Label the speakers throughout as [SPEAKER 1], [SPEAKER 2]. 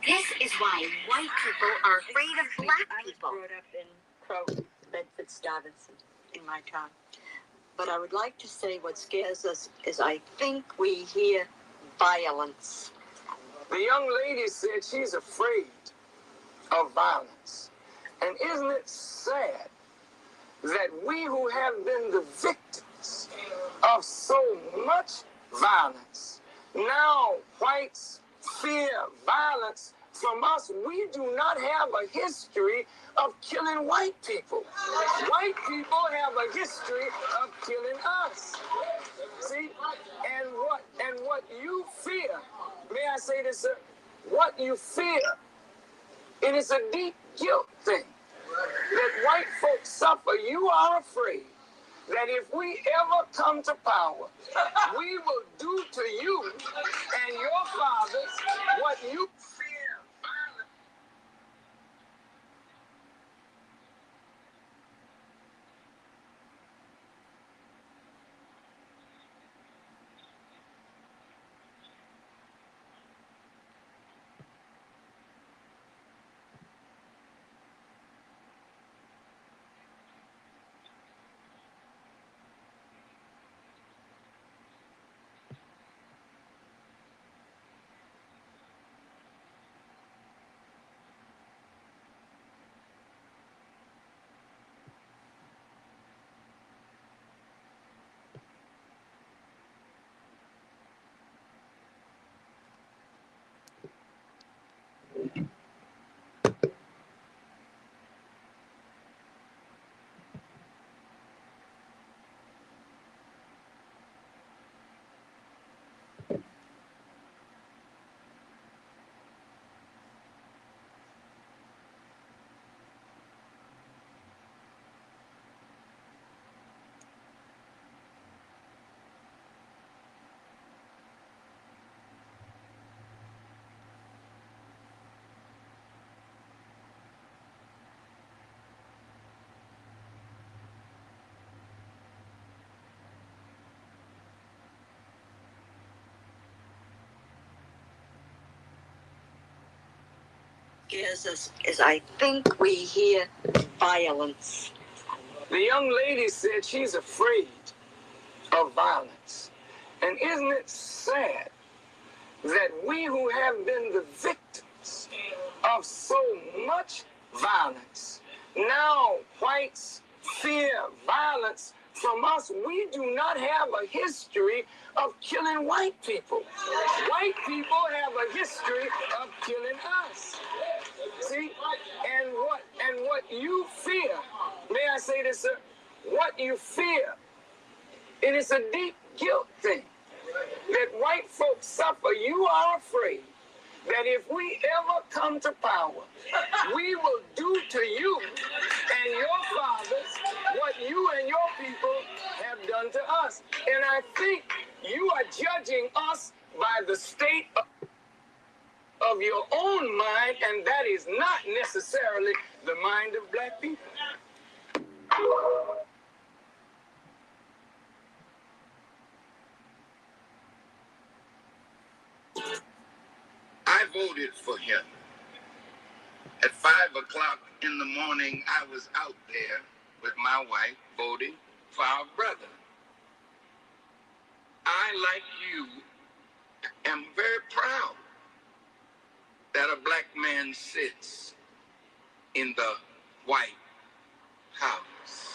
[SPEAKER 1] This is why white people are afraid of black people.
[SPEAKER 2] I was brought up in Crow, Bedford-Stuyvesant, in my town. But I would like to say what scares us is I think we hear violence.
[SPEAKER 3] The young lady said she's afraid of violence. And isn't it sad that we who have been the victims of so much violence, now whites fear violence from us? We do not have a history of killing white people. White people have a history of killing us. See? And what you fear, may I say this, sir? What you fear, it is a deep guilt thing that white folks suffer. You are afraid that if we ever come to power, we will do to you and your fathers what you fear.
[SPEAKER 2] Scares us is I think we hear violence.
[SPEAKER 3] The young lady said she's afraid of violence. And isn't it sad that we who have been the victims of so much violence, now whites fear violence from us? We do not have a history of killing white people. White people have a history of killing us. See? And what you fear, may I say this, sir? What you fear, it is a deep guilt thing that white folks suffer. You are afraid that if we ever come to power, we will do to you and your fathers what you and your people have done to us. And I think you are judging us by the state of your own mind, and that is not necessarily the mind of black people.
[SPEAKER 4] I voted for him. At 5 o'clock in the morning, I was out there with my wife voting for our brother. I, like you, am very proud that a black man sits in the White House.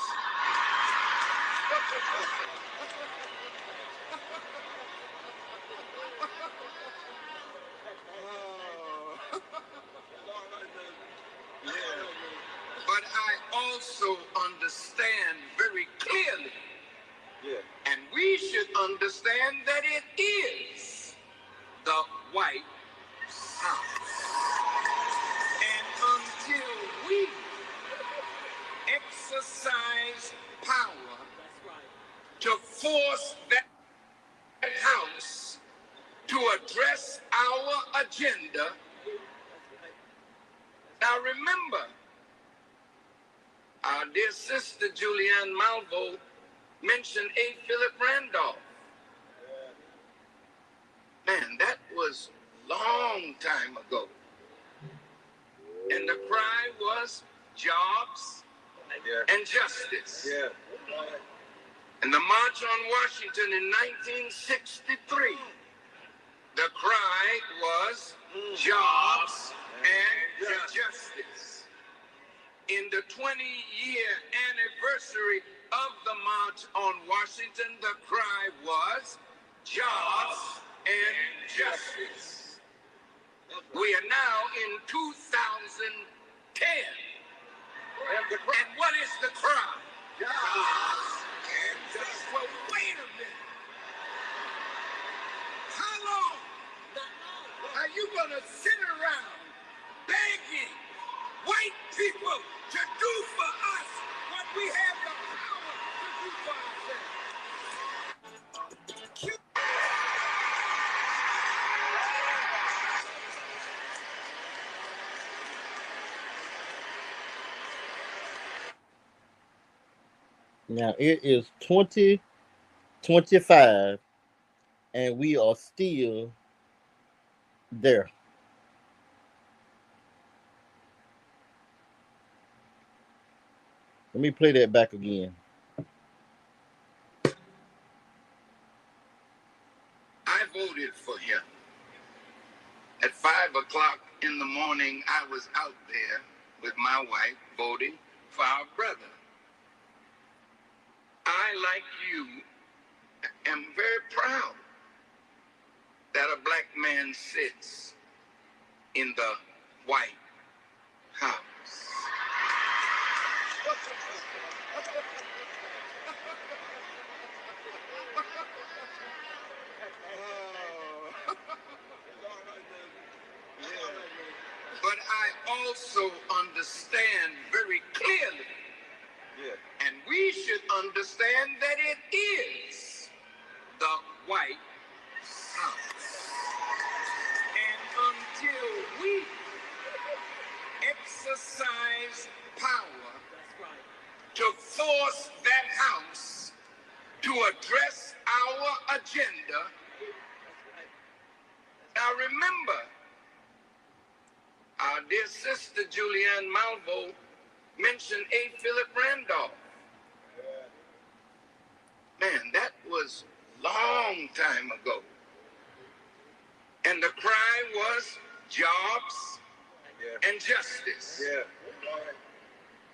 [SPEAKER 4] But I also understand very clearly, and we should understand that it is the White House. And until we exercise power to force that house to address our agenda. Now remember, our dear sister Julianne Malvo mentioned A. Philip Randolph. Man, that was long time ago. And the cry was jobs and justice. And the March on Washington in 1963, the cry was jobs and justice. In the 20-year anniversary of the March on Washington, the cry was jobs and justice. We are now in 2010. And what is the cry? Jobs and justice. Well, wait a minute. How long are you going to sit around begging white people to do for us what we have the power to do for ourselves?
[SPEAKER 5] Now it is 2025 and we are still there. Let me play that back again.
[SPEAKER 4] I voted for him. At 5 o'clock in the morning, I was out there with my wife voting for our brother. I, like you, am very proud that a black man sits in the White House. But I also understand very clearly, and we should understand that it is the White House. And until we exercise power to force that house to address our agenda, now remember, our dear sister Julianne Malvo mentioned A. Philip Randolph. Man, that was a long time ago. And the cry was jobs and justice.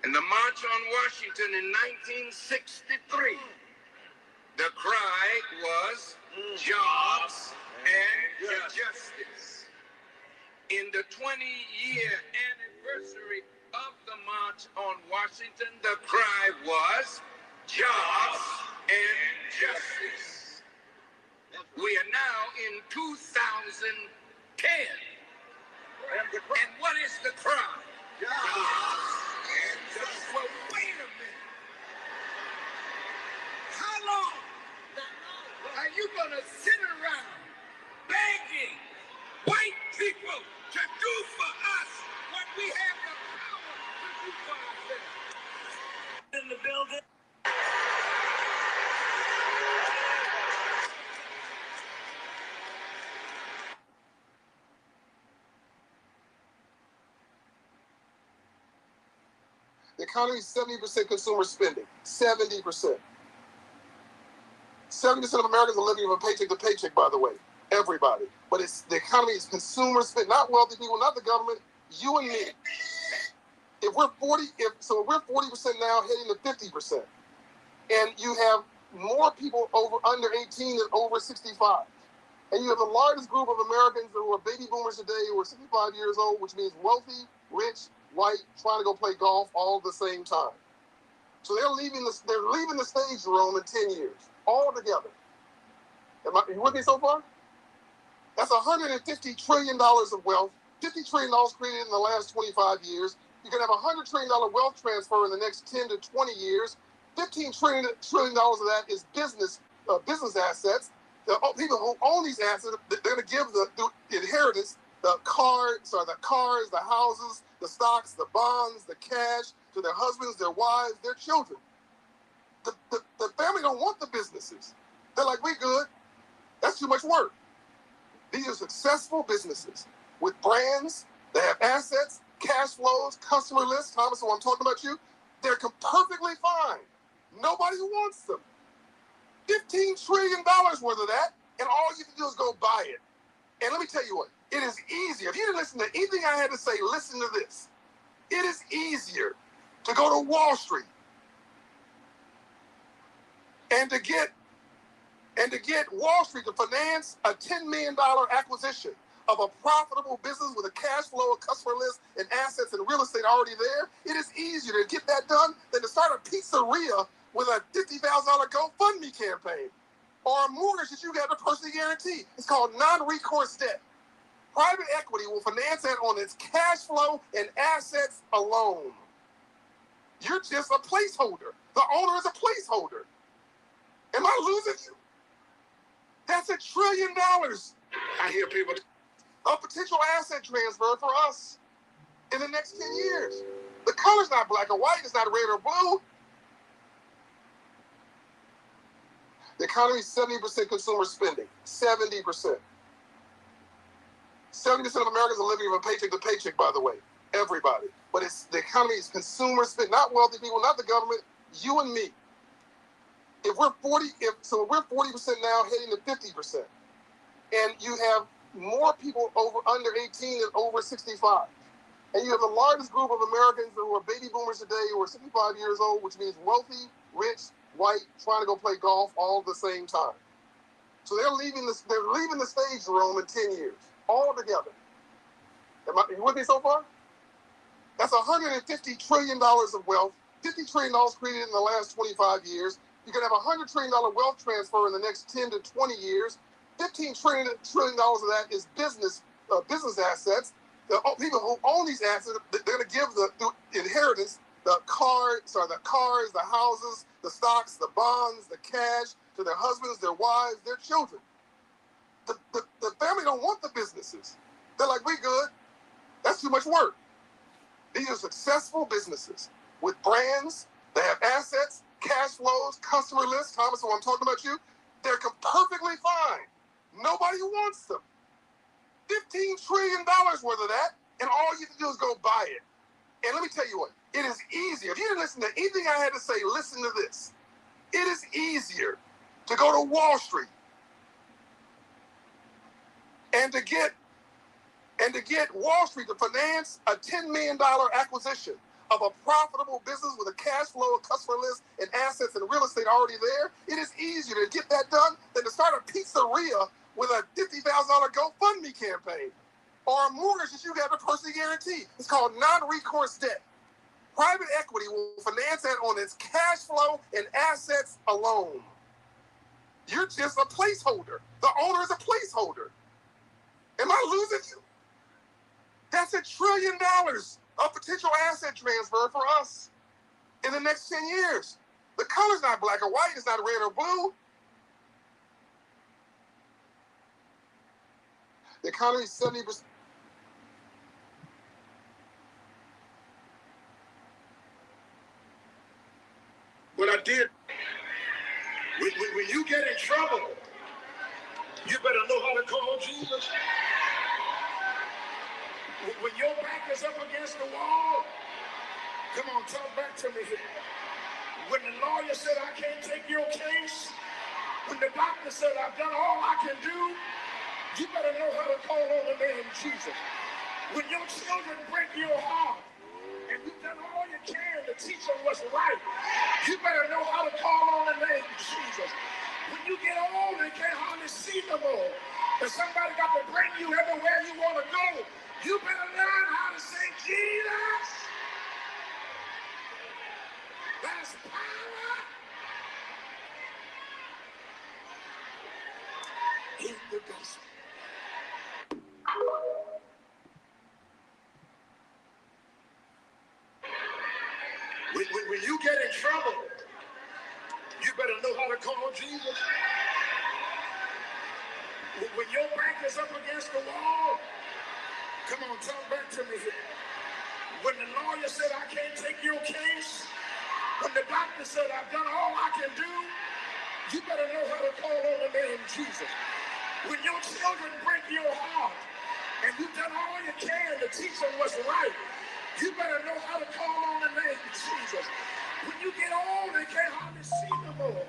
[SPEAKER 4] And the March on Washington in 1963, the cry was jobs and justice. In the 20-year anniversary of the March on Washington, the cry was jobs and justice. We are now in 2010. And what is the cry? Jobs and justice. Well, wait a minute. How long are you going to sit around begging white people to do for us what we have the power to do for ourselves? In the building.
[SPEAKER 6] The economy is 70% consumer spending. 70%. 70% of Americans are living from paycheck to paycheck, by the way. Everybody. But it's the economy is consumer spending, not wealthy people, not the government, you and me. If we're 40% now heading to 50%, and you have more people under 18 than over 65, and you have the largest group of Americans who are baby boomers today who are 65 years old, which means wealthy, rich, white, trying to go play golf all at the same time. So they're leaving the stage, Jerome, in 10 years, all together. Are you with me so far? That's $150 trillion of wealth, $50 trillion created in the last 25 years. You're going to have $100 trillion wealth transfer in the next 10 to 20 years. $15 trillion of that is business assets. The people who own these assets, they're going to give the inheritance, the cars, the houses, the stocks, the bonds, the cash to their husbands, their wives, their children. The family don't want the businesses. They're like, we good. That's too much work. These are successful businesses with brands. They have assets. cash flows, customer lists, Thomas, so I'm talking about you, they're perfectly fine. Nobody wants them. $15 trillion worth of that, and all you can do is go buy it. And let me tell you what, it is easier. If you didn't listen to anything I had to say, listen to this. It is easier to go to Wall Street and to get Wall Street to finance a $10 million acquisition of a profitable business with a cash flow, a customer list, and assets and real estate already there. It is easier to get that done than to start a pizzeria with a $50,000 GoFundMe campaign or a mortgage that you got to personally guarantee. It's called non-recourse debt. Private equity will finance that on its cash flow and assets alone. You're just a placeholder. The owner is a placeholder. Am I losing you? That's $1 trillion.
[SPEAKER 4] I hear people.
[SPEAKER 6] A potential asset transfer for us in the next 10 years. The color's not black or white. It's not red or blue. The economy is 70% consumer spending. 70%. 70% of Americans are living from paycheck to paycheck, by the way. Everybody. But it's the economy is consumer spending, not wealthy people, not the government, you and me. If we're 40% now, heading to 50%. And you have more people under 18 than over 65. And you have the largest group of Americans who are baby boomers today who are 65 years old, which means wealthy, rich, white, trying to go play golf all at the same time. So they're leaving the stage, Jerome, in 10 years, all together. You with me so far? That's $150 trillion of wealth, $50 trillion created in the last 25 years. You can have $100 trillion wealth transfer in the next 10 to 20 years. $15 trillion of that is business assets. The people who own these assets, they're going to give the inheritance, the cars, the houses, the stocks, the bonds, the cash to their husbands, their wives, their children. The family don't want the businesses. They're like, we good. That's too much work. These are successful businesses with brands. They have assets, cash flows, customer lists. Thomas, so I'm talking about you. They're perfectly fine. Nobody wants them. $15 trillion worth of that, and all you can do is go buy it. And let me tell you what, it is easier. If you didn't listen to anything I had to say, listen to this. It is easier to go to Wall Street and to get Wall Street to finance a $10 million acquisition of a profitable business with a cash flow, a customer list, and assets and real estate already there. It is easier to get that done than to start a pizzeria with a $50,000 GoFundMe campaign or a mortgage that you got to personally guarantee. It's called non-recourse debt. Private equity will finance that on its cash flow and assets alone. You're just a placeholder. The owner is a placeholder. Am I losing you? That's $1 trillion of potential asset transfer for us in the next 10 years. The color's not black or white. It's not red or blue. The economy is 70%.
[SPEAKER 4] What I did, when you get in trouble, you better know how to call Jesus. When your back is up against the wall, come on, talk back to me here. When the lawyer said, I can't take your case, when the doctor said, I've done all I can do, you better know how to call on the name Jesus. When your children break your heart, and you've done all you can to teach them what's right, you better know how to call on the name Jesus. When you get old and can't hardly see no more, and somebody got to bring you everywhere you want to go, you better learn how to say Jesus. There's power in the gospel. When you get in trouble, you better know how to call Jesus. When your back is up against the wall, come on, talk back to me here. When the lawyer said, I can't take your case, when the doctor said, I've done all I can do, you better know how to call on the name Jesus. When your children break your heart, and you've done all you can to teach them what's right, You better know how to call on the name of Jesus. When you get old and can't hardly see no more,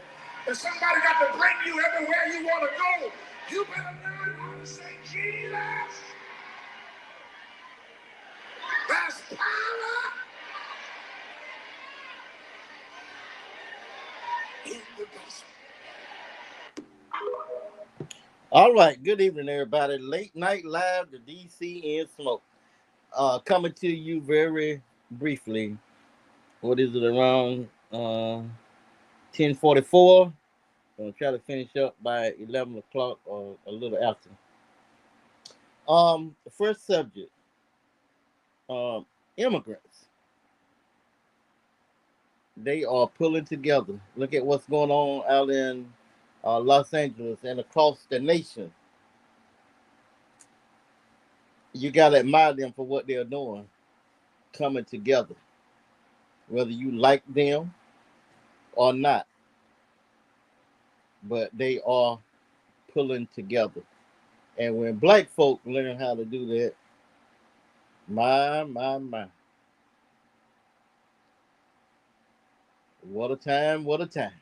[SPEAKER 4] and somebody got to bring you everywhere you want to go, you better learn how to say, Jesus, there's power in the gospel.
[SPEAKER 5] All right. Good evening, everybody. Late night live, the DCN smoke. Coming to you very briefly. What is it around 10:44? Gonna try to finish up by 11 o'clock or a little after. The first subject, immigrants. They are pulling together. Look at what's going on out in Los Angeles and across the nation. You gotta admire them for what they're doing, coming together, whether you like them or not. But they are pulling together. And when black folk learn how to do that, my, what a time, what a time.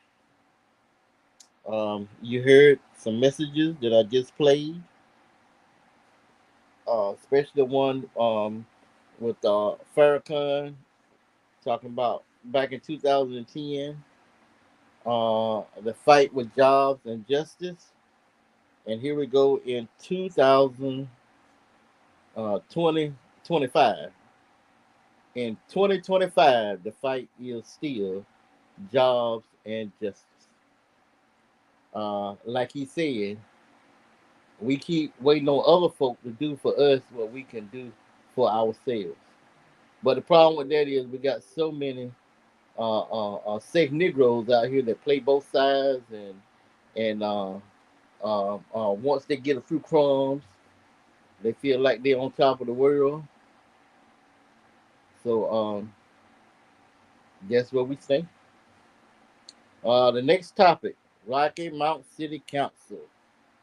[SPEAKER 5] You heard some messages that I just played, especially the one with Farrakhan talking about back in 2010, the fight with jobs and justice. And here we go in 2025. In 2025, the fight is still jobs and justice. Like he said, we keep waiting on other folk to do for us what we can do for ourselves. But the problem with that is we got so many sick Negroes out here that play both sides, and once they get a few crumbs, they feel like they're on top of the world. So that's where we stay. The next topic, Rocky Mount City Council.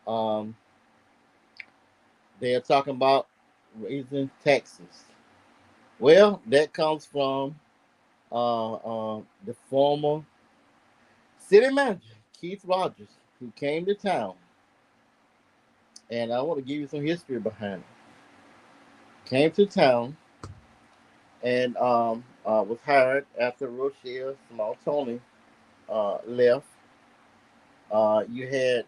[SPEAKER 5] Um, they're talking about raising taxes. Well, that comes from the former city manager, Keith Rogers, who came to town. And I want to give you some history behind it. Came to town and was hired after Rochelle Small Tony left. You had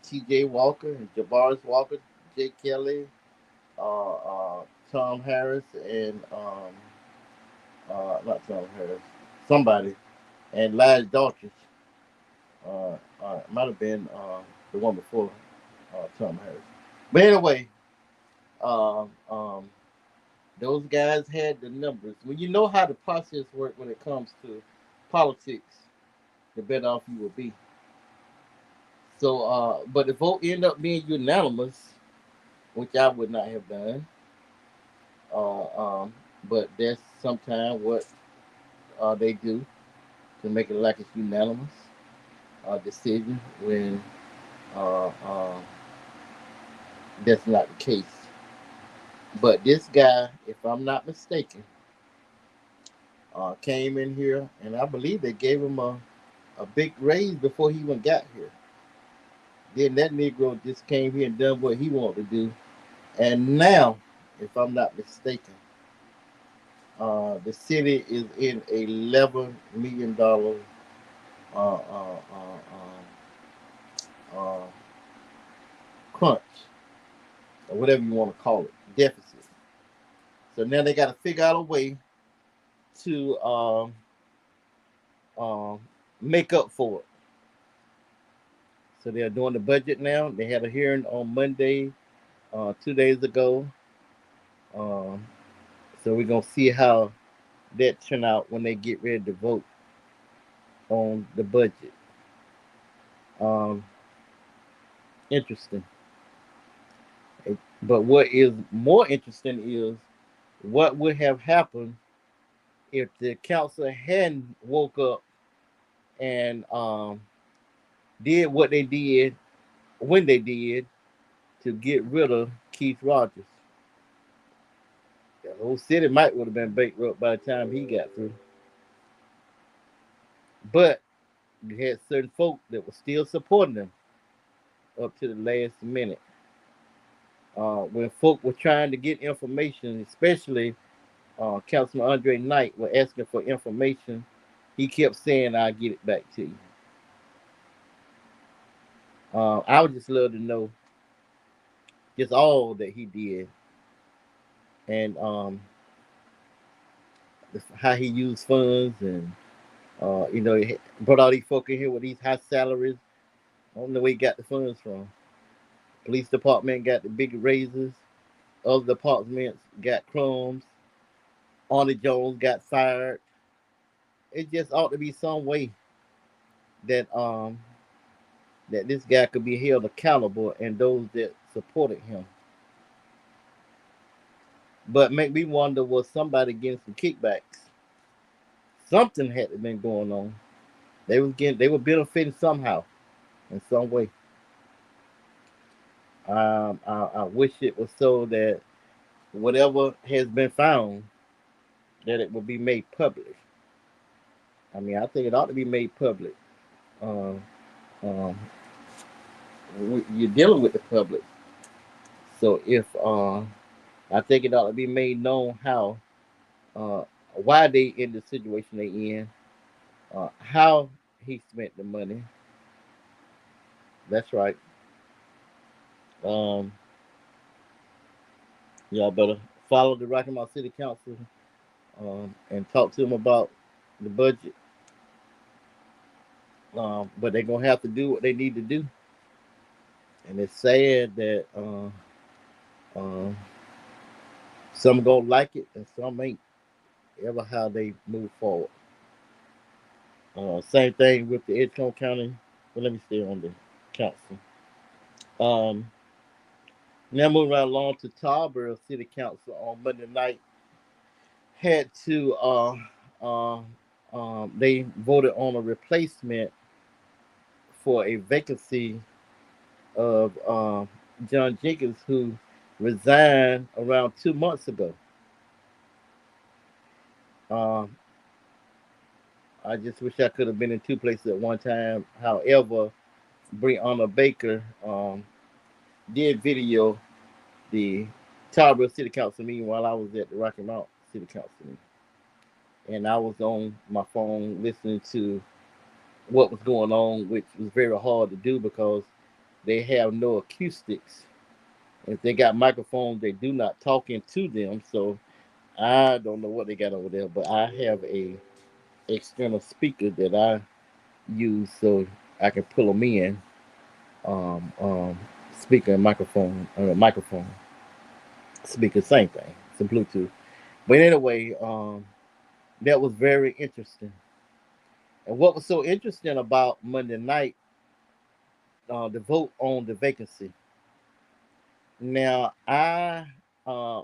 [SPEAKER 5] T.J. Walker and Javaris Walker, Jake Kelly, uh, uh, Tom Harris, and not Tom Harris, somebody, and Lige Daltrich. Might have been the one before Tom Harris. But anyway, um, um, those guys had the numbers. When you know how the process works when it comes to politics, the better off you will be. So, but the vote ended up being unanimous, which I would not have done. Uh, um, but that's sometimes what they do to make it like it's unanimous decision when uh, uh, that's not the case. But this guy, if I'm not mistaken, came in here, and I believe they gave him a big raise before he even got here. Then that Negro just came here and done what he wanted to do. And now, if I'm not mistaken, the city is in $11 million uh, uh, uh, crunch, or whatever you want to call it, deficit. So now they got to figure out a way to um, make up for it. So they're doing the budget now. They had a hearing on Monday, 2 days ago. Um, so we're gonna see how that turn out when they get ready to vote on the budget. Um, Interesting. But what is more interesting is what would have happened if the council hadn't woke up and did what they did when they did to get rid of Keith Rogers. The whole city might would have been bankrupt by the time he got through. But you had certain folk that were still supporting him up to the last minute. When folk were trying to get information, especially Councilman Andre Knight were asking for information, he kept saying, "I'll get it back to you." I would just love to know just all that he did and how he used funds and he brought all these folk in here with these high salaries. I don't know where he got the funds from. Police department got the big raises. Other departments got crumbs. Arnie Jones got fired. It just ought to be some way that that this guy could be held accountable and those that supported him. But make me wonder, was somebody getting some kickbacks? Something had to been going on. They were benefiting somehow, in some way. I wish it was so that whatever has been found, that it would be made public. I mean, I think it ought to be made public. Uh, um, you're dealing with the public, so if I think it ought to be made known how, uh, why they in the situation they in, how he spent the money. That's right. Um, y'all better follow the Rocky Mount City Council and talk to them about the budget. But they're gonna have to do what they need to do, and it's sad that uh, some gonna like it and some ain't. Ever how they move forward. Same thing with the Edgecombe County. But let me stay on the council. Um, Now moving right along to Tarboro City Council on Monday night had to they voted on a replacement for a vacancy of John Jenkins, who resigned around 2 months ago. Um, I just wish I could have been in two places at one time. However, Brianna Baker did video the Tarboro City Council meeting while I was at the Rocky Mount City Council meeting. And I was on my phone listening to what was going on, which was very hard to do because they have no acoustics. If they got microphones, they do not talk into them. So I don't know what they got over there, but I have a external speaker that I use so I can pull them in. Um, um, Speaker and microphone, speaker, same thing. It's a Bluetooth. But anyway, that was very interesting. And what was so interesting about Monday night, the vote on the vacancy. Now I uh,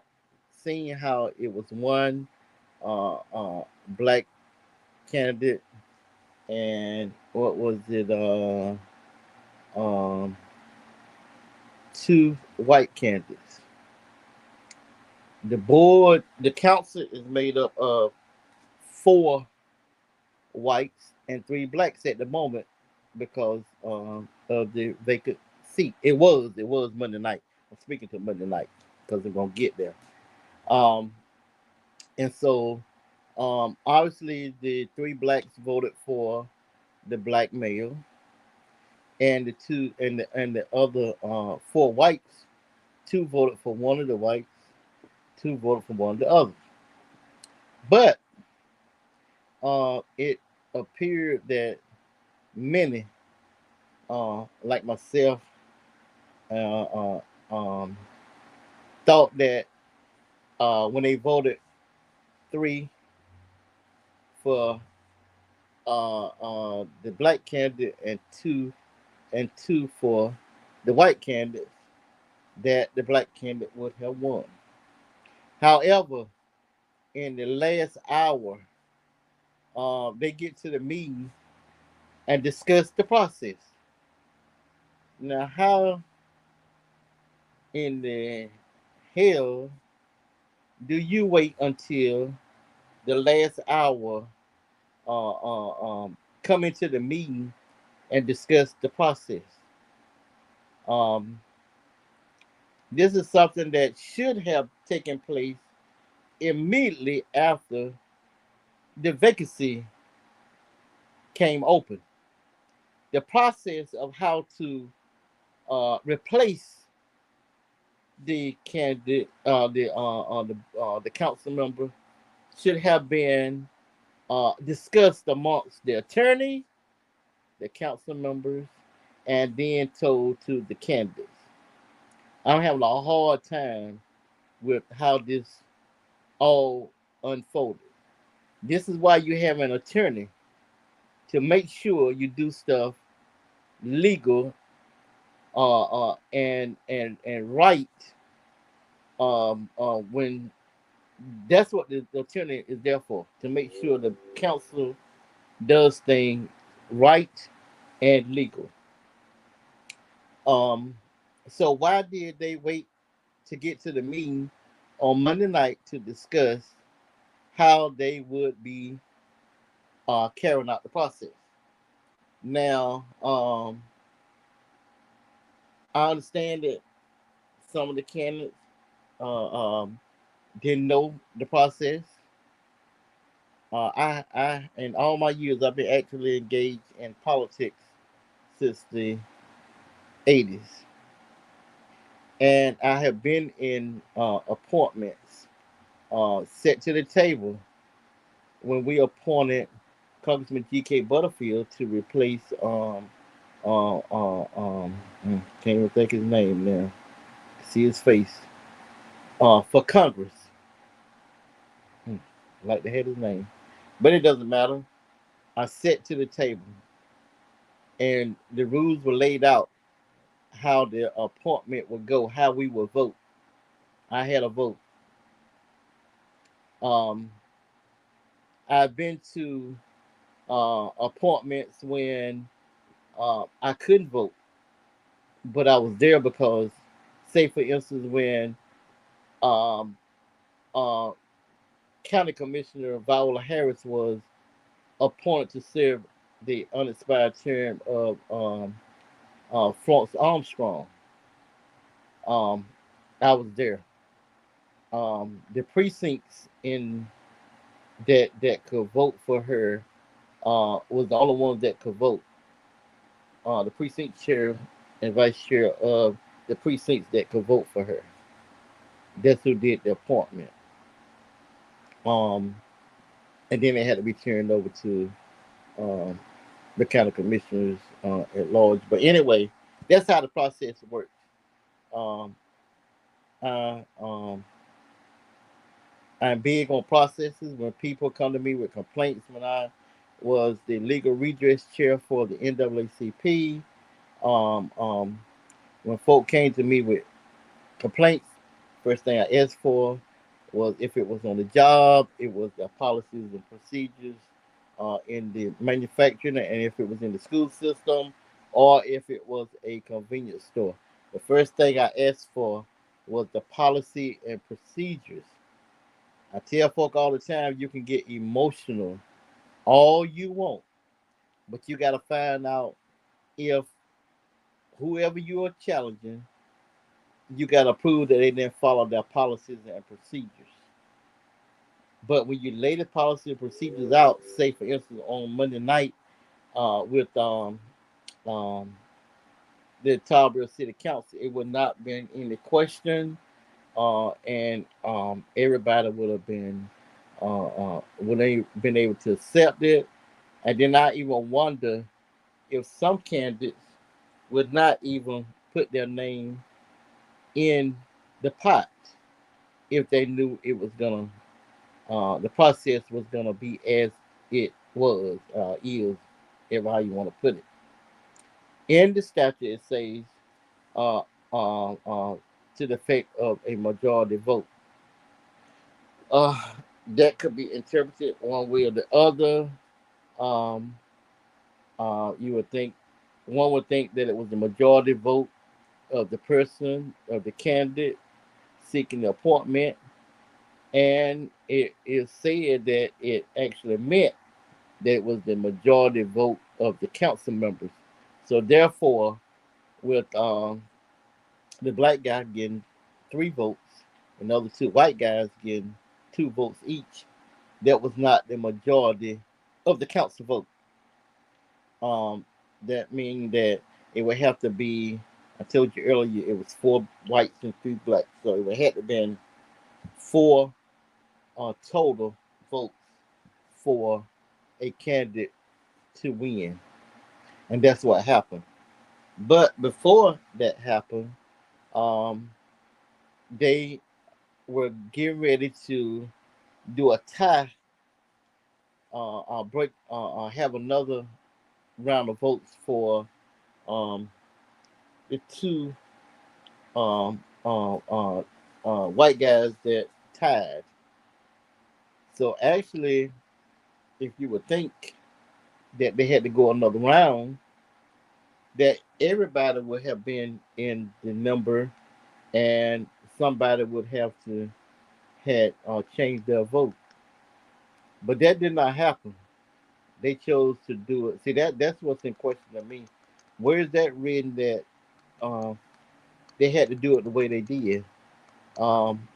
[SPEAKER 5] seen how it was one black candidate and what was it? Um, Two white candidates. The council is made up of four whites and three blacks at the moment because of the vacant seat. It was Monday night. I'm speaking to Monday night because we're gonna get there. Um, and so obviously the three blacks voted for the black male, and the other four whites, two voted for one of the whites, two voted for one of the others. But it appeared that many, like myself, uh, um, thought that when they voted three for the black candidate and two for the white candidate, that the black candidate would have won. However, in the last hour, they get to the meeting and discuss the process. Now, how in the hell do you wait until the last hour, come into the meeting and discuss the process? Um, this is something that should have taken place immediately after the vacancy came open. The process of how to replace the candidate, the council member, should have been discussed amongst the attorney, the council members, and then told to the candidates. I'm having a hard time with how this all unfolded. This is why you have an attorney to make sure you do stuff legal, and right, when that's what the attorney is there for, to make sure the council does things right and legal. Um, so why did they wait to get to the meeting on Monday night to discuss how they would be carrying out the process? Now, I understand that some of the candidates didn't know the process. In all my years, I've been actively engaged in politics since the '80s, and I have been in appointments set to the table when we appointed Congressman G.K. Butterfield to replace can't even think his name now. See his face for Congress. Hmm, like to have his name, but it doesn't matter. I sat to the table, and the rules were laid out how the appointment would go, how we would vote. I had a vote. Um, I've been to appointments when I couldn't vote, but I was there because, say, for instance, when um, uh, County Commissioner Viola Harris was appointed to serve the unexpired term of Florence Armstrong, um, I was there. The precincts in that could vote for her was the only ones that could vote. The precinct chair and vice chair of the precincts that could vote for her. That's who did the appointment. Um, and then it had to be turned over to um, the county commissioners at large. But anyway, that's how the process works. Um, I, um, I'm big on processes. When people come to me with complaints, when I was the legal redress chair for the NAACP, um, um, when folk came to me with complaints, first thing I asked for was if it was on the job, it was the policies and procedures in the manufacturing, and if it was in the school system, or if it was a convenience store. The first thing I asked for was the policy and procedures. I tell folk all the time, you can get emotional all you want, but you got to find out if whoever you are challenging, you got to prove that they didn't follow their policies and procedures. But when you lay the policy and procedures out, say for instance on Monday night with um, the Tarboro City Council, it would not been any question, and everybody would have been would have been able to accept it. And then I even wonder if some candidates would not even put their name in the pot if they knew it was gonna the process was gonna be as it was is, ever how you want to put it. In the statute, it says uh, to the effect of a majority vote. Uh, that could be interpreted one way or the other. Um, you would think one would think that it was the majority vote of the person of the candidate seeking the appointment, and it is said that it actually meant that it was the majority vote of the council members. So therefore, with the black guy getting 3 votes, and the other 2 white guys getting 2 votes each, that was not the majority of the council vote. Um, that means that it would have to be. I told you earlier it was 4 whites and 3 blacks, so it would have to been 4 total votes for a candidate to win, and that's what happened. But before that happened, um, they were getting ready to do a tie, have another round of votes for um, the two white guys that tied. So actually, if you would think that they had to go another round, that everybody would have been in the number, and somebody would have to had changed their vote. But that did not happen. They chose to do it. See, that's what's in question to me. Where is that written that um, they had to do it the way they did? Um,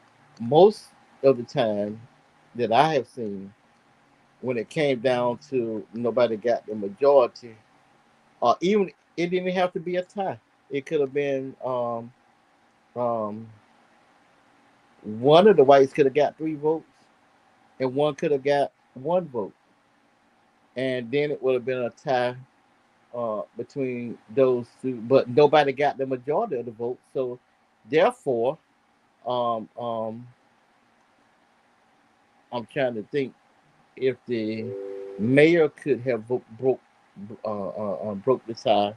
[SPEAKER 5] Most of the time that I have seen, when it came down to nobody got the majority, or even it didn't have to be a tie. It could have been um, one of the whites could have got 3 votes, and one could have got 1 vote, and then it would have been a tie between those two. But nobody got the majority of the vote, so therefore, um, um, I'm trying to think if the mayor could have broke the tie.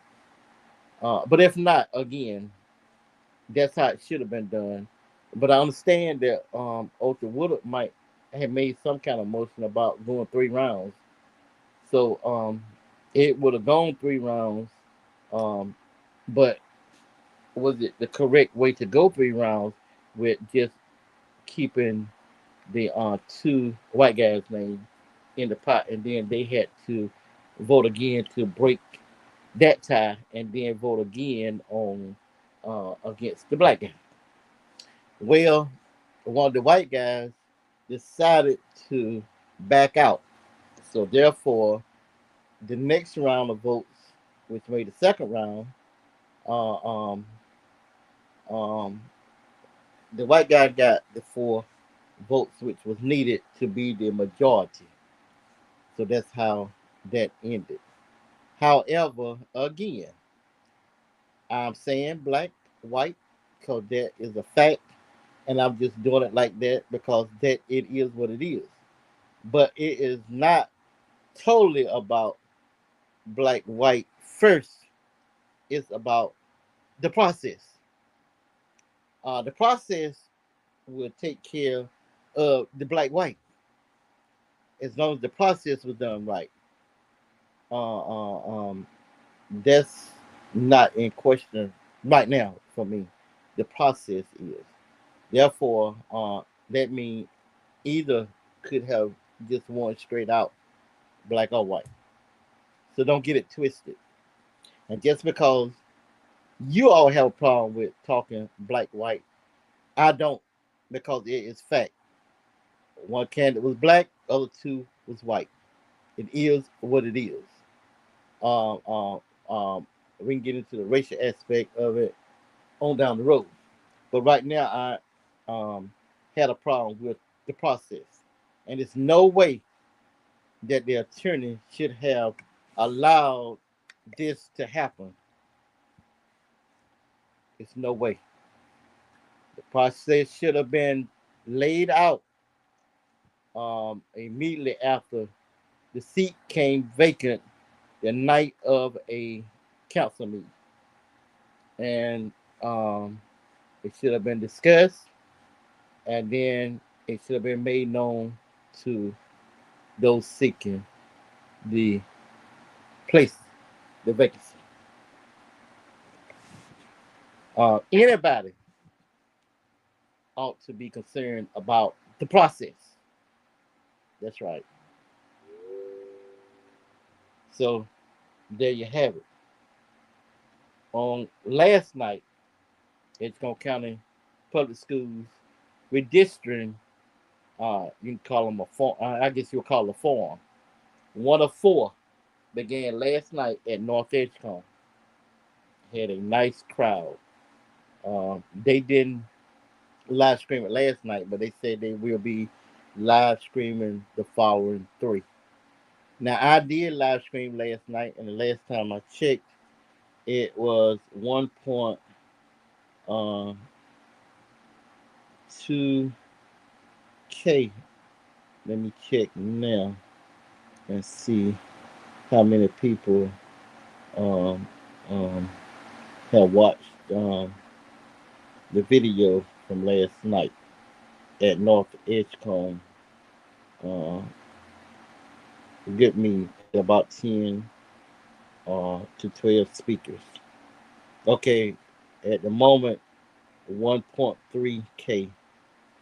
[SPEAKER 5] But if not, again, that's how it should have been done. But I understand that Ultra would might have made some kind of motion about going 3 rounds. So it would have gone 3 rounds. Um, but was it the correct way to go 3 rounds with just keeping the 2 white guys' name in the pot, and then they had to vote again to break that tie, and then vote again on against the black guy. Well, one of the white guys decided to back out, so therefore the next round of votes, which made the second round, uh, um, um, the white guy got the 4 votes, which was needed to be the majority. So that's how that ended. However, again, I'm saying black, white, because that is a fact, and I'm just doing it like that because that it is what it is. But it is not totally about black, white first. It's about the process. The process will take care of the black, white as long as the process was done right. Uh, uh, um, that's not in question right now for me. The process is. Therefore, that means either could have just won straight out, black or white. So don't get it twisted. And just because you all have a problem with talking black, white, I don't, because it is fact. One candidate was black, other 2 was white. It is what it is. Um, um, we can get into the racial aspect of it on down the road. But right now, I had a problem with the process, and there's no way that the attorney should have allowed this to happen. It's no way. The process should have been laid out immediately after the seat came vacant the night of a council meeting, and um, it should have been discussed, and then it should have been made known to those seeking the place, the vacancy. Anybody ought to be concerned about the process. That's right. So there you have it. On last night, Edgecombe County Public Schools redistricting, you can call them a form, I guess you'll call it a forum. One of four began last night at North Edgecombe. Had a nice crowd. They didn't live stream it last night, but they said they will be live streaming the following three. Now I did live stream last night, and the last time I checked, it was 1.2K. Let me check now and see how many people um, um, have watched the video from last night at North Edgecombe. Uh, Get me about 10 to 12 speakers. Okay, at the moment, 1.3K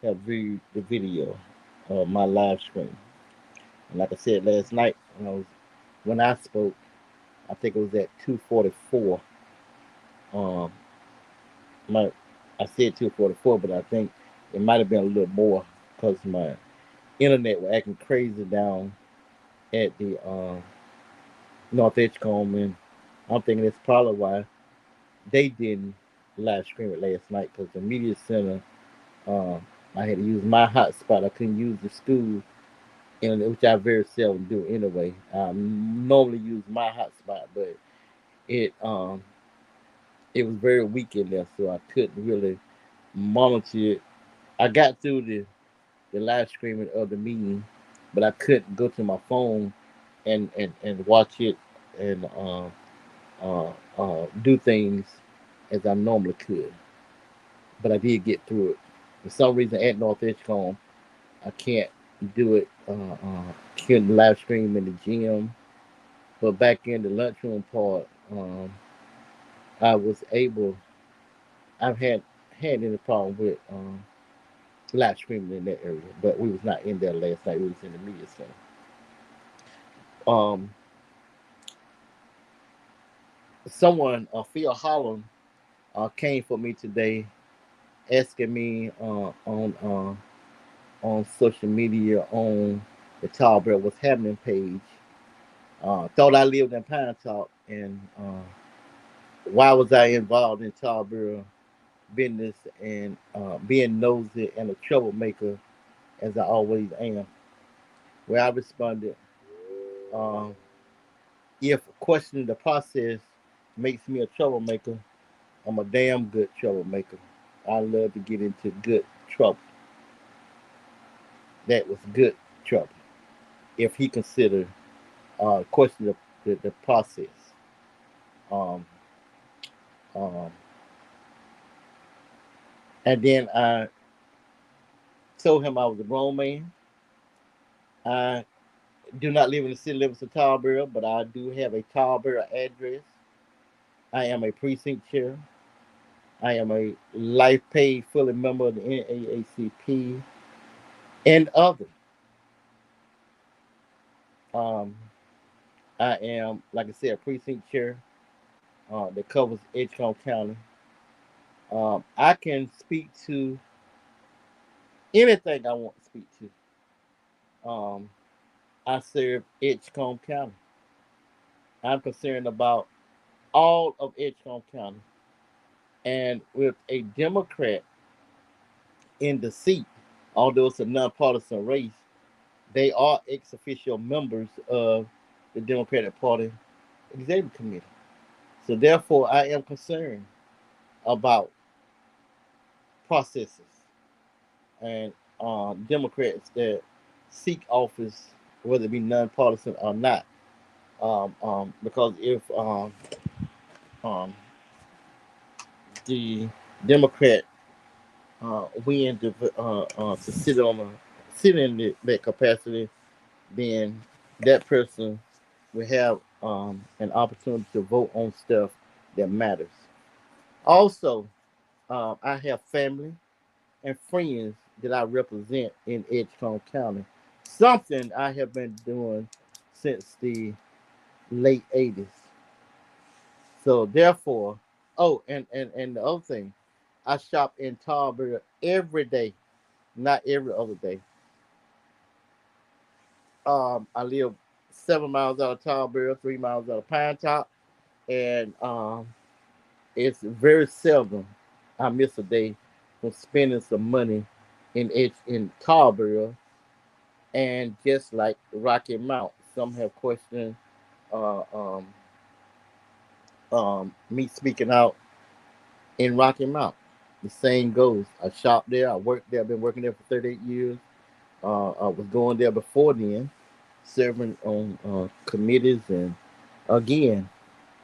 [SPEAKER 5] have viewed the video of my live stream. And like I said last night, when I spoke, I think it was at 244. Um, my I said 244, but I think it might have been a little more because my internet was acting crazy down at the North Edgecombe, and I'm thinking that's probably why they didn't live stream it last night because the media center, I had to use my hotspot. I couldn't use the school, and which I very seldom do anyway. I normally use my hotspot, but it um it was very weak in there, so I couldn't really monitor it. I got through the live streaming of the meeting, but I couldn't go to my phone and watch it and do things as I normally could. But I did get through it. For some reason, at North Edgecombe, I can't do it. Couldn't live stream in the gym, but back in the lunchroom part, I was able. I've had any problem with live streaming in that area, but we was not in there last night. We was in the media center. Um, Someone, Phil Holland, came for me today, asking me on social media on the Tarboro What's Happening page. Thought I lived in Pine Top, and why was I involved in Tarboro business and being nosy and a troublemaker as I always am? Where I responded, um, if questioning the process makes me a troublemaker, I'm a damn good troublemaker. I love to get into good trouble. That was good trouble. If he considered questioning the process. Um, um, and then I told him I was a grown man. I do not live in the city limits of Tarboro, but I do have a Tarboro address. I am a precinct chair. I am a life paid fully member of the NAACP and other. Um, I am, like I said, a precinct chair that covers Edgecombe County. I can speak to anything I want to speak to. I serve Edgecombe County. I'm concerned about all of Edgecombe County. And with a Democrat in the seat, although it's a nonpartisan race, they are ex officio members of the Democratic Party Executive Committee. So therefore, I am concerned about processes and Democrats that seek office, whether it be nonpartisan or not. Because if um, the Democrat win to sit in that capacity, then that person will have an opportunity to vote on stuff that matters. Also, I have family and friends that I represent in Edgecombe County. Something I have been doing since the late 80s. So therefore, oh, and the other thing, I shop in Tarboro every day, not every other day. I live 7 miles out of Tarboro, 3 miles out of Pine Top, and it's very seldom I miss a day from spending some money in Tarboro. And just like Rocky Mount, some have questioned uh, um, me speaking out in Rocky Mount. The same goes. I shop there. I work there. I've been working there for 38 years. I was going there before then, serving on committees. And again,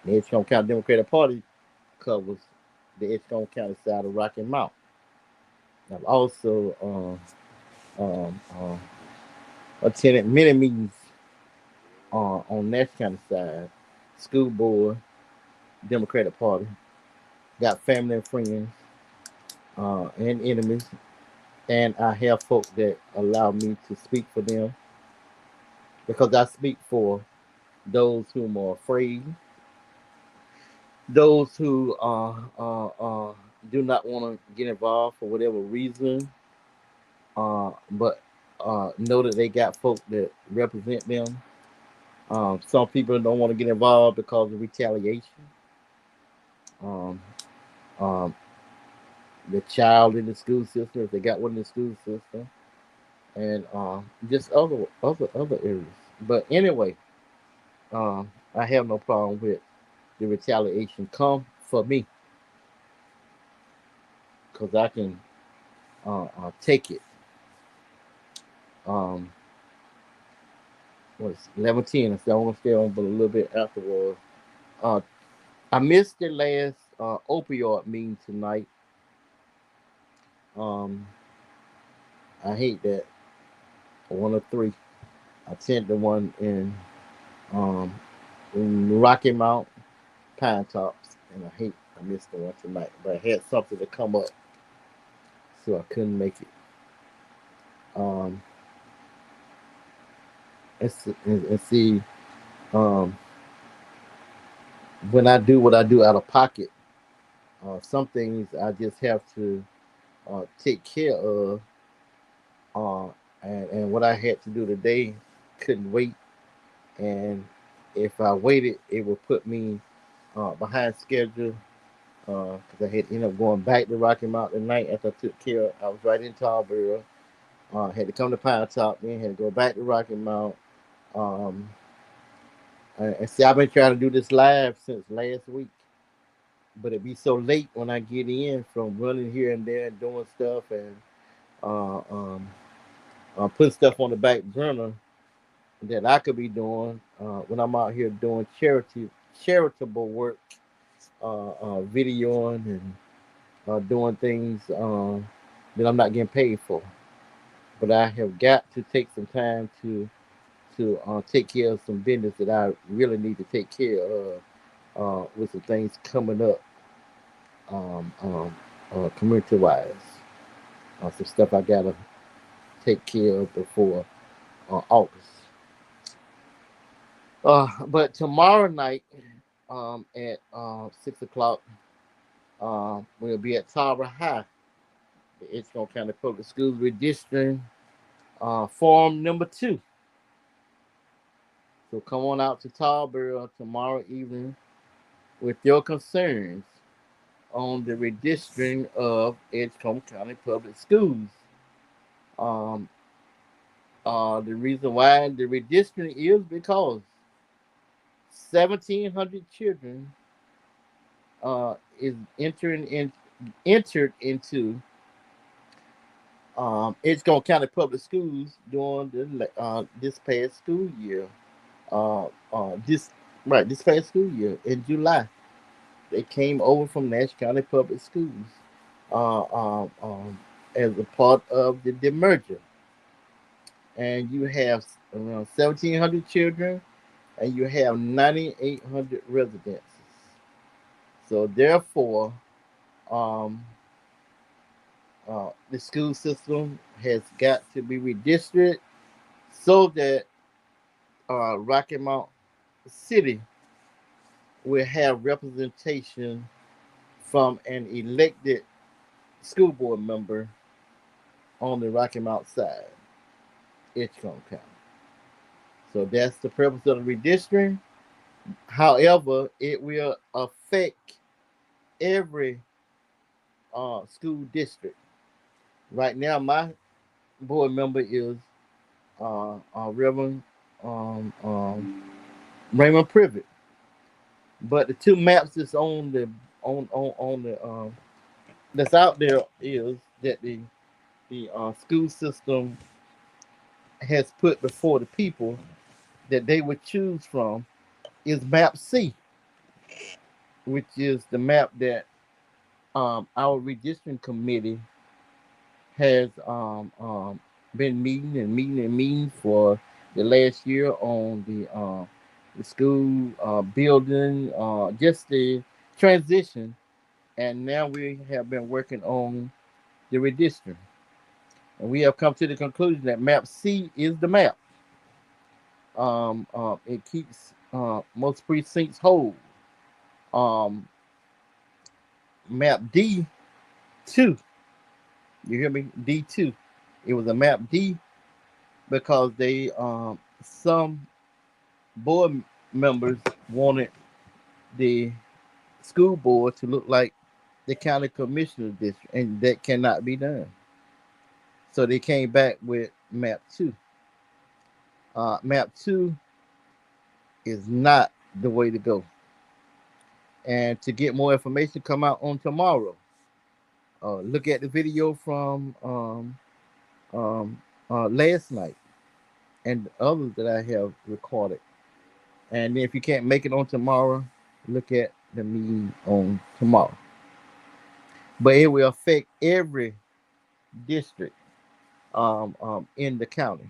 [SPEAKER 5] the Edgecombe County Democratic Party covers the Edgecombe County side of Rocky Mount. I've also attended many meetings on Nash County side, school board, Democratic Party. Got family and friends and enemies, and I have folk that allow me to speak for them because I speak for those who are afraid, those who do not want to get involved for whatever reason, but know that they got folk that represent them. Some people don't want to get involved because of retaliation. Um, um, the child in the school system, if they got one in the school system, and just other areas. But anyway, I have no problem with the retaliation come for me because I can take it. Um, what's 11:10? So I want to stay on, but a little bit afterwards. Uh, I missed the last opioid meeting tonight. Um, I hate that. One of three. I attended the one um, in Rocky Mount, Pine Tops, and I missed the one tonight. But I had something to come up, so I couldn't make it. Um, and see, um, when I do what I do out of pocket, some things I just have to take care of. Uh, and what I had to do today couldn't wait. And if I waited, it would put me behind schedule because I had ended up going back to Rocky Mountain tonight after I took care. I was right in Tarboro. Had to come to Pine Top, then had to go back to Rocky Mount. Um, and see, I've been trying to do this live since last week, but it be so late when I get in from running here and there and doing stuff and uh, um, putting stuff on the back burner that I could be doing when I'm out here doing charitable work, videoing and doing things that I'm not getting paid for. But I have got to take some time to take care of some business that I really need to take care of with some things coming up um, um, community wise. Some stuff I gotta take care of before August. But tomorrow night at 6 o'clock, we'll be at Tower High, the Edgecombe County Public Schools Redistricting Forum number 2. So come on out to Tarboro tomorrow evening with your concerns on the redistricting of Edgecombe County Public Schools. Um, the reason why the redistricting is because 1,700 children is entered into Edgecombe County Public Schools during this past school year. Uh, this this past school year in July, they came over from Nash County Public Schools uh, um, um, as a part of the demerger, and you have around 1,700 children, and you have 9,800 residences. So therefore, um, the school system has got to be redistricted so that Rocky Mount City will have representation from an elected school board member on the Rocky Mount side, Edgecombe County. So that's the purpose of the redistricting. However, it will affect every school district. Right now, my board member is Reverend Raymond Privet. But the two maps that's on the that's out there is that the school system has put before the people that they would choose from is map C, which is the map that our redistricting committee has been meeting for the last year on the school building, just the transition, and now we have been working on the redistricting, and we have come to the conclusion that map C is the map. It keeps most precincts whole. Um, map D2, you hear me? D2. It was a map D because they some board members wanted the school board to look like the county commissioner district, and that cannot be done. So they came back with map two. Map two is not the way to go. And to get more information, come out on tomorrow. Look at the video from last night and others that I have recorded. And if you can't make it on tomorrow, look at the meeting on tomorrow. But it will affect every district in the county.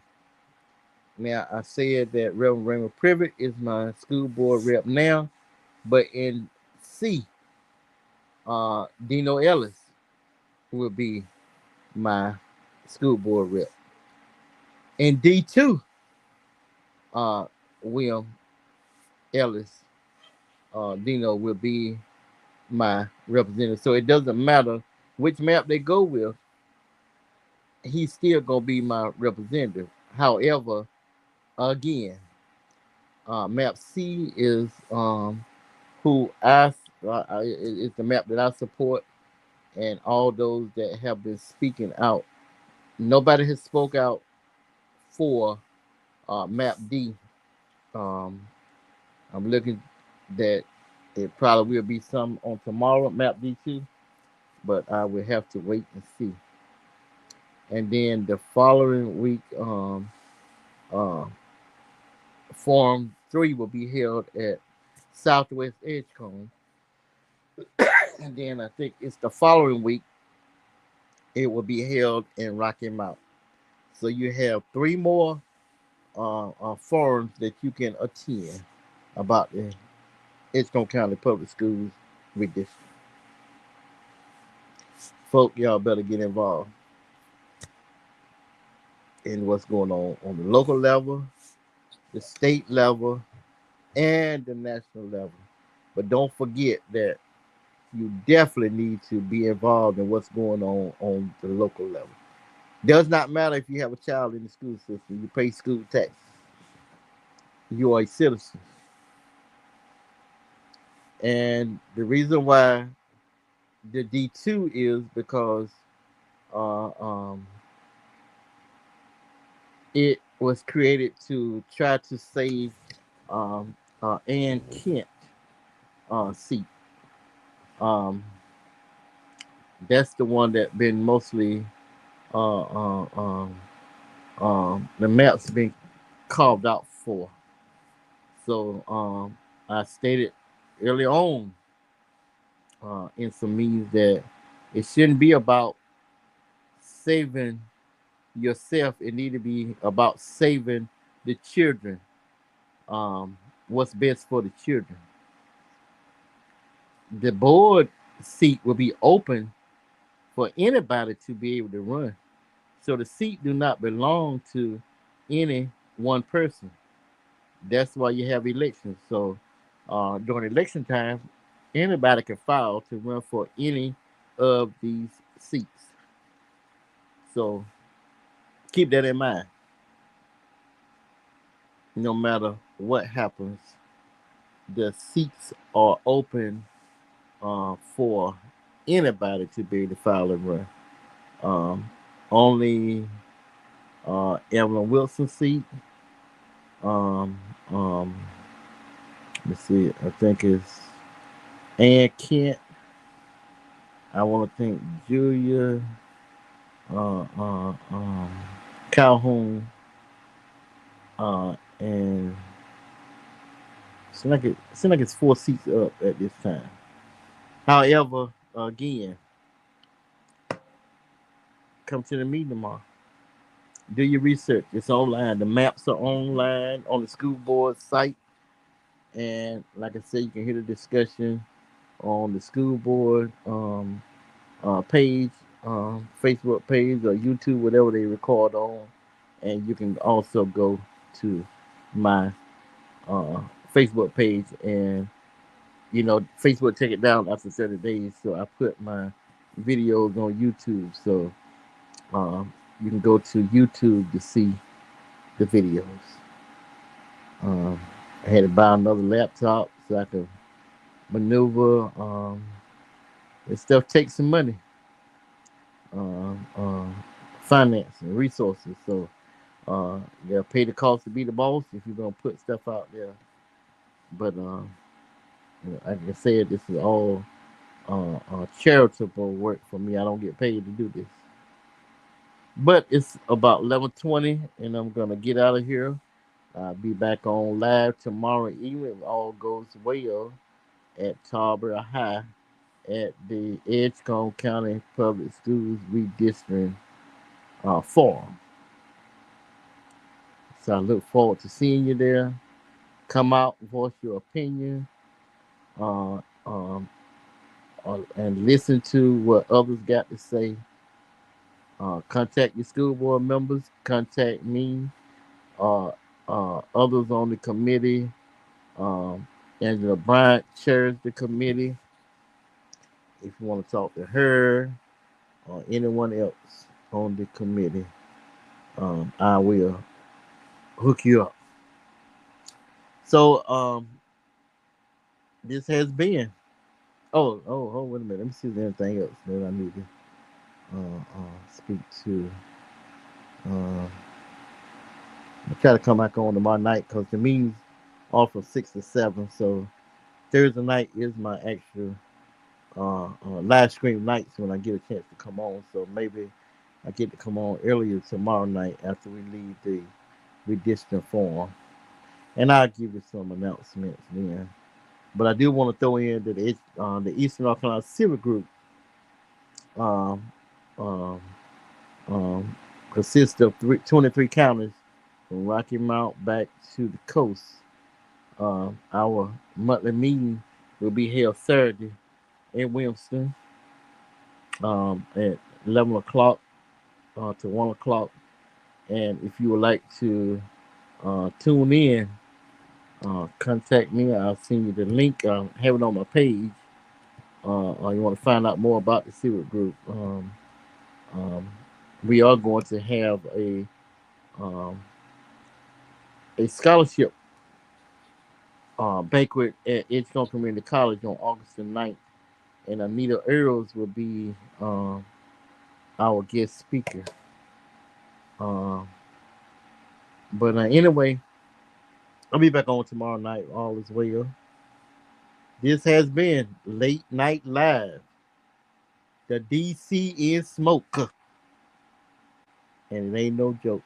[SPEAKER 5] Now, I said that Reverend Raymond Privet is my school board rep now, but in C, Dino Ellis will be my school board rep. In D2, William Ellis, Dino will be my representative. So it doesn't matter which map they go with, he's still gonna be my representative. However, again, map C is who is the map that I support, and all those that have been speaking out. Nobody has spoke out for map D. Um, I'm looking that it probably will be some on tomorrow, map D2, but I will have to wait and see. And then the following week, uh, Forum 3 will be held at Southwest Edgecombe. And then I think it's the following week, it will be held in Rocky Mount. So you have three more forums that you can attend about the Edgecombe County Public Schools redistricting. Folk, y'all better get involved in what's going on the local level, the state level, and the national level. But don't forget that you definitely need to be involved in what's going on the local level. Does not matter if you have a child in the school system, you pay school tax. You are a citizen. And the reason why the D2 is because uh, um, it was created to try to save Ann Kent seat. Um, that's the one that been mostly uh, uh, um, the maps been carved out for. So I stated early on in some means that it shouldn't be about saving yourself. It need to be about saving the children. What's best for the children. The board seat will be open for anybody to be able to run. So the seat do not belong to any one person. That's why you have elections. So during election time, anybody can file to run for any of these seats. So keep that in mind. No matter what happens, the seats are open for anybody to be able to file and run. Only Evelyn Wilson seat. Um, um, let's see. I think it's Ann Kent. I want to think Julia uh, uh, um, Calhoun, and seem like it's 4 seats up at this time. However, again, come to the meeting tomorrow. Do your research. It's online. The maps are online on the school board site, and like I said, you can hear the discussion on the school board page, Facebook page, or YouTube, whatever they record on. And you can also go to my uh, Facebook page, and Facebook take it down after 30 days. So I put my videos on YouTube, so you can go to YouTube to see the videos. Um, I had to buy another laptop so I could maneuver. This stuff takes some money, uh, uh, finance and resources. So you gotta pay the cost to be the boss if you're gonna put stuff out there. But like I said, this is all charitable work for me. I don't get paid to do this. But it's about 11:20, and I'm gonna get out of here. I'll be back on live tomorrow evening if all goes well at Tarboro High at the Edgecombe County Public Schools Redistricting Forum. So I look forward to seeing you there. Come out, voice your opinion, uh, um, and listen to what others got to say. Contact your school board members. Contact me. Uh, Others on the committee. Um, Angela Bryant chairs the committee. If you want to talk to her or anyone else on the committee, I will hook you up. So this has been. Wait a minute. Let me see if there's anything else that I need to speak to. Uh, I try to come back on tomorrow night because the meeting's off from 6 to 7. So Thursday night is my actual live stream nights when I get a chance to come on. So maybe I get to come on earlier tomorrow night after we leave the redistricting forum, and I'll give you some announcements then. But I do want to throw in that the Eastern North Carolina Civic Group um, um, um, consists of 23 counties from Rocky Mount back to the coast. Our monthly meeting will be held Saturday in Wilmington at 11 o'clock to 1 o'clock. And if you would like to tune in, contact me. I'll send you the link. I have it on my page. Or you want to find out more about the Civic Group. Um, we are going to have um, a scholarship banquet at Edgecombe Community College on August the 9th. And Anita Earls will be our guest speaker. Um, but anyway, I'll be back on tomorrow night. All is well. This has been Late Night Live, the DCN smoke, and it ain't no joke.